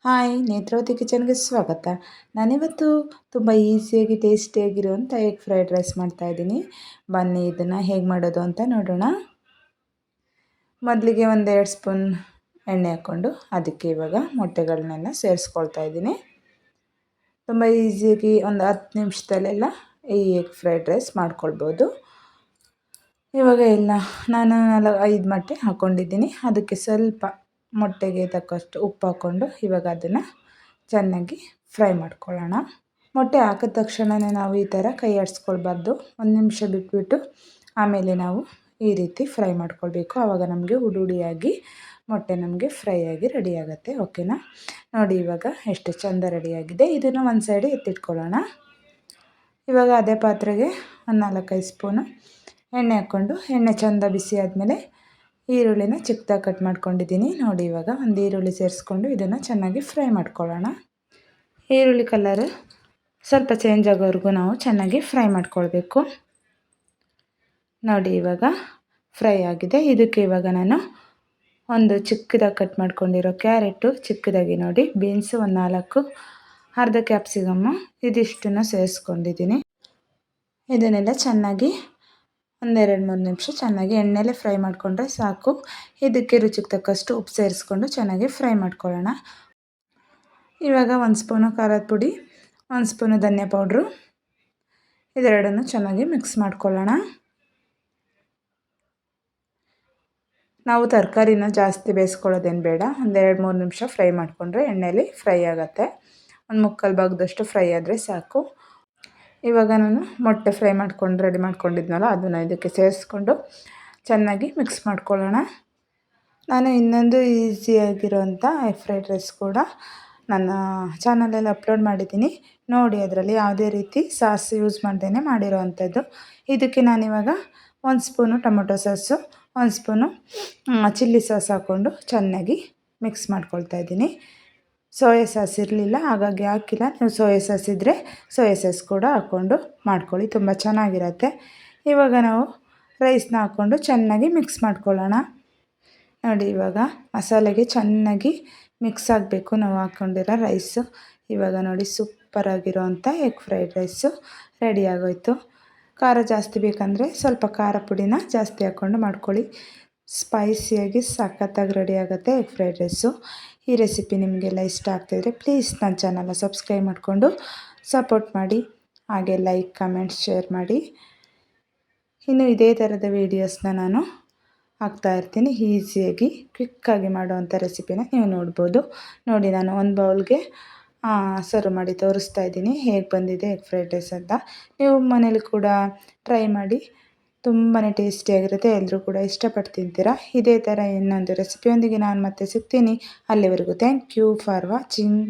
Hi Netravati ಕಿಚನ್ಗೆ ಸ್ವಾಗತ. ನಾನಿವತ್ತು ತುಂಬ ಈಸಿಯಾಗಿ ಟೇಸ್ಟಿಯಾಗಿರುವಂಥ ಎಗ್ ಫ್ರೈಡ್ ರೈಸ್ ಮಾಡ್ತಾಯಿದ್ದೀನಿ. ಬನ್ನಿ ಇದನ್ನು ಹೇಗೆ ಮಾಡೋದು ಅಂತ ನೋಡೋಣ. ಮೊದಲಿಗೆ 1-2 ಸ್ಪೂನ್ ಎಣ್ಣೆ ಹಾಕ್ಕೊಂಡು ಅದಕ್ಕೆ ಇವಾಗ ಮೊಟ್ಟೆಗಳನ್ನೆಲ್ಲ ಸೇರಿಸ್ಕೊಳ್ತಾ ಇದ್ದೀನಿ. ತುಂಬ ಈಸಿಯಾಗಿ ಒಂದು 10 ನಿಮಿಷದಲ್ಲೆಲ್ಲ ಈ ಎಗ್ ಫ್ರೈಡ್ ರೈಸ್ ಮಾಡ್ಕೊಳ್ಬೋದು. ಇವಾಗ ಎಲ್ಲ ನಾನು 5 ಮೊಟ್ಟೆ ಹಾಕ್ಕೊಂಡಿದ್ದೀನಿ. ಅದಕ್ಕೆ ಸ್ವಲ್ಪ ಮೊಟ್ಟೆಗೆ ತಕ್ಕಷ್ಟು ಉಪ್ಪು ಹಾಕ್ಕೊಂಡು ಇವಾಗ ಅದನ್ನು ಚೆನ್ನಾಗಿ ಫ್ರೈ ಮಾಡ್ಕೊಳ್ಳೋಣ. ಮೊಟ್ಟೆ ಹಾಕಿದ ತಕ್ಷಣವೇ ನಾವು ಈ ಥರ ಕೈ ಆಡಿಸ್ಕೊಳ್ಬಾರ್ದು. 1 ನಿಮಿಷ ಬಿಟ್ಬಿಟ್ಟು ಆಮೇಲೆ ನಾವು ಈ ರೀತಿ ಫ್ರೈ ಮಾಡ್ಕೊಳ್ಬೇಕು. ಆವಾಗ ನಮಗೆ ಉಡುಡಿಯಾಗಿ ಮೊಟ್ಟೆ ನಮಗೆ ಫ್ರೈ ಆಗಿ ರೆಡಿ ಆಗುತ್ತೆ. ಓಕೆನಾ? ನೋಡಿ ಇವಾಗ ಎಷ್ಟು ಚೆಂದ ರೆಡಿಯಾಗಿದೆ. ಇದನ್ನು ಒಂದು ಸೈಡ್ ಎತ್ತಿಟ್ಕೊಳ್ಳೋಣ. ಇವಾಗ ಅದೇ ಪಾತ್ರೆಗೆ ಒಂದು 4-5 ಸ್ಪೂನು ಎಣ್ಣೆ ಹಾಕ್ಕೊಂಡು ಎಣ್ಣೆ ಚೆಂದ ಬಿಸಿ ಆದಮೇಲೆ ಈರುಳ್ಳಿನ ಚಿಕ್ಕದಾಗಿ ಕಟ್ ಮಾಡ್ಕೊಂಡಿದ್ದೀನಿ. ನೋಡಿ ಇವಾಗ ಒಂದು ಈರುಳ್ಳಿ ಸೇರಿಸ್ಕೊಂಡು ಇದನ್ನು ಚೆನ್ನಾಗಿ ಫ್ರೈ ಮಾಡ್ಕೊಳ್ಳೋಣ. ಈರುಳ್ಳಿ ಕಲರ್ ಸ್ವಲ್ಪ ಚೇಂಜ್ ಆಗೋವರೆಗೂ ನಾವು ಚೆನ್ನಾಗಿ ಫ್ರೈ ಮಾಡ್ಕೊಳ್ಬೇಕು. ನೋಡಿ ಇವಾಗ ಫ್ರೈ ಆಗಿದೆ. ಇದಕ್ಕೆ ಇವಾಗ ನಾನು ಒಂದು ಚಿಕ್ಕದಾಗಿ ಕಟ್ ಮಾಡ್ಕೊಂಡಿರೋ ಕ್ಯಾರೆಟು ಚಿಕ್ಕದಾಗಿ ನೋಡಿ, ಬೀನ್ಸು ಒಂದು 4, ಅರ್ಧ ಕ್ಯಾಪ್ಸಿಕಮ್ಮು ಇದಿಷ್ಟನ್ನು ಸೇರಿಸ್ಕೊಂಡಿದ್ದೀನಿ. ಇದನ್ನೆಲ್ಲ ಚೆನ್ನಾಗಿ 1-2-3 ನಿಮಿಷ ಚೆನ್ನಾಗಿ ಎಣ್ಣೆಲೆ ಫ್ರೈ ಮಾಡಿಕೊಂಡ್ರೆ ಸಾಕು. ಇದಕ್ಕೆ ರುಚಿಗೆ ತಕ್ಕಷ್ಟು ಉಪ್ಪು ಸೇರಿಸ್ಕೊಂಡು ಚೆನ್ನಾಗಿ ಫ್ರೈ ಮಾಡ್ಕೊಳ್ಳೋಣ. ಇವಾಗ 1 ಸ್ಪೂನು ಖಾರದ ಪುಡಿ, 1 ಸ್ಪೂನು ಧನಿಯಾ ಪೌಡ್ರು, ಇದೆರಡನ್ನು ಚೆನ್ನಾಗಿ ಮಿಕ್ಸ್ ಮಾಡ್ಕೊಳ್ಳೋಣ. ನಾವು ತರಕಾರಿನ ಜಾಸ್ತಿ ಬೇಯಿಸ್ಕೊಳ್ಳೋದೇನು ಬೇಡ. 1-2-3 ನಿಮಿಷ ಫ್ರೈ ಮಾಡಿಕೊಂಡ್ರೆ ಎಣ್ಣೆಲಿ ಫ್ರೈ ಆಗುತ್ತೆ. ಒಂದು 3/4 ಭಾಗದಷ್ಟು ಫ್ರೈ ಆದರೆ ಸಾಕು. ಇವಾಗ ನಾನು ಮೊಟ್ಟೆ ಫ್ರೈ ಮಾಡ್ಕೊಂಡು ರೆಡಿ ಮಾಡ್ಕೊಂಡಿದ್ನಲ್ಲ ಅದನ್ನು ಇದಕ್ಕೆ ಸೇರಿಸ್ಕೊಂಡು ಚೆನ್ನಾಗಿ ಮಿಕ್ಸ್ ಮಾಡ್ಕೊಳ್ಳೋಣ. ನಾನು ಇನ್ನೊಂದು ಈಸಿಯಾಗಿರೋಂಥ ಎಗ್ ಫ್ರೈಡ್ ರೈಸ್ ಕೂಡ ನನ್ನ ಚಾನಲಲ್ಲಿ ಅಪ್ಲೋಡ್ ಮಾಡಿದ್ದೀನಿ. ನೋಡಿ, ಅದರಲ್ಲಿ ಯಾವುದೇ ರೀತಿ ಸಾಸ್ ಯೂಸ್ ಮಾಡ್ದೇ ಮಾಡಿರೋ ಅಂಥದ್ದು. ಇದಕ್ಕೆ ನಾನಿವಾಗ 1 spoon tomato sauce, 1 spoon chilli sauce ಹಾಕ್ಕೊಂಡು ಚೆನ್ನಾಗಿ ಮಿಕ್ಸ್ ಮಾಡ್ಕೊಳ್ತಾ ಇದ್ದೀನಿ. ಸೋಯಾ ಸಾಸ್ ಇರಲಿಲ್ಲ, ಹಾಗಾಗಿ ಹಾಕಿಲ್ಲ. ನೀವು ಸೋಯಾ ಸಾಸ್ ಇದ್ದರೆ ಸೋಯಾ ಸಾಸ್ ಕೂಡ ಹಾಕ್ಕೊಂಡು ಮಾಡ್ಕೊಳ್ಳಿ, ತುಂಬ ಚೆನ್ನಾಗಿರುತ್ತೆ. ಇವಾಗ ನಾವು ರೈಸ್ನ ಹಾಕ್ಕೊಂಡು ಚೆನ್ನಾಗಿ ಮಿಕ್ಸ್ ಮಾಡ್ಕೊಳ್ಳೋಣ. ನೋಡಿ ಇವಾಗ ಮಸಾಲೆಗೆ ಚೆನ್ನಾಗಿ ಮಿಕ್ಸ್ ಆಗಬೇಕು ನಾವು ಹಾಕ್ಕೊಂಡಿರೋ ರೈಸು. ಇವಾಗ ನೋಡಿ ಸೂಪರಾಗಿರೋವಂಥ ಎಗ್ ಫ್ರೈಡ್ ರೈಸು ರೆಡಿ ಆಗೋಯ್ತು. ಖಾರ ಜಾಸ್ತಿ ಬೇಕಂದರೆ ಸ್ವಲ್ಪ ಖಾರ ಪುಡಿನ ಜಾಸ್ತಿ ಹಾಕ್ಕೊಂಡು ಮಾಡ್ಕೊಳ್ಳಿ. ಸ್ಪೈಸಿಯಾಗಿ ಸಖತ್ತಾಗಿ ರೆಡಿ ಆಗುತ್ತೆ ಎಗ್ ಫ್ರೈಡ್ ರೈಸು. ಈ ರೆಸಿಪಿ ನಿಮಗೆಲ್ಲ ಇಷ್ಟ ಆಗ್ತಾಯಿದ್ರೆ ಪ್ಲೀಸ್ ನನ್ನ ಚಾನಲ್ನ ಸಬ್ಸ್ಕ್ರೈಬ್ ಮಾಡಿಕೊಂಡು ಸಪೋರ್ಟ್ ಮಾಡಿ. ಹಾಗೆ ಲೈಕ್, ಕಮೆಂಟ್, ಶೇರ್ ಮಾಡಿ. ಇನ್ನು ಇದೇ ಥರದ ವೀಡಿಯೋಸ್ನ ನಾನು ಹಾಕ್ತಾಯಿರ್ತೀನಿ. ಈಸಿಯಾಗಿ ಕ್ವಿಕ್ಕಾಗಿ ಮಾಡುವಂಥ ರೆಸಿಪಿನ ನೀವು ನೋಡ್ಬೋದು. ನೋಡಿ, ನಾನು ಒಂದು ಬೌಲ್ಗೆ ಸರ್ವ್ ಮಾಡಿ ತೋರಿಸ್ತಾ ಇದ್ದೀನಿ ಹೇಗೆ ಬಂದಿದೆ ಎಗ್ ಫ್ರೈಡ್ ರೈಸ್ ಅಂತ. ನೀವು ಮನೇಲಿ ಕೂಡ ಟ್ರೈ ಮಾಡಿ, ತುಂಬಾ ಟೇಸ್ಟಿಯಾಗಿರುತ್ತೆ. ಎಲ್ಲರೂ ಕೂಡ ಇಷ್ಟಪಟ್ಟು ತಿಂತೀರಾ. ಇದೇ ಥರ ಇನ್ನೊಂದು ರೆಸಿಪಿಯೊಂದಿಗೆ ನಾನು ಮತ್ತೆ ಸಿಗ್ತೀನಿ. ಅಲ್ಲಿವರೆಗೂ ಥ್ಯಾಂಕ್ ಯು ಫಾರ್ ವಾಚಿಂಗ್.